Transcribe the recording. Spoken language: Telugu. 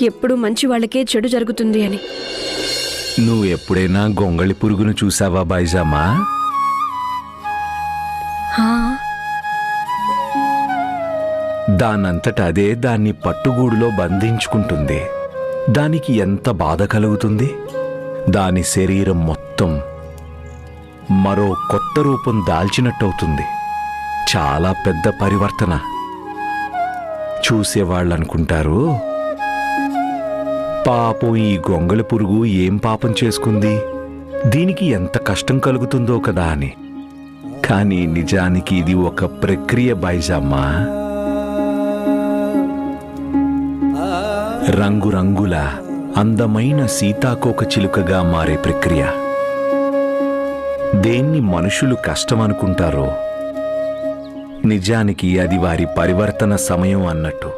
ఎప్పుడు మంచి వాళ్ళకే చెడు జరుగుతుంది అని. నువ్వు ఎప్పుడైనా గొంగళి పురుగును చూసావా బైజామా? దానంతట అదే దాన్ని పట్టుగూడులో బంధించుకుంటుంది. దానికి ఎంత బాధ కలుగుతుంది? దాని శరీరం మొత్తం మరో కొత్త రూపం దాల్చినట్టవుతుంది. చాలా పెద్ద పరివర్తన. చూసేవాళ్ళనుకుంటారు, పాపం ఈ గొంగళి పురుగు ఏం పాపం చేసుకుంది, దీనికి ఎంత కష్టం కలుగుతుందో కదా అని. కానీ నిజానికి ఇది ఒక ప్రక్రియ బైజామ్మా. రంగురంగుల అందమైన సీతాకోక చిలుకగా మారే ప్రక్రియ. దేన్ని మనుషులు కష్టమనుకుంటారో నిజానికి అది వారి పరివర్తన సమయం అన్నట్టు.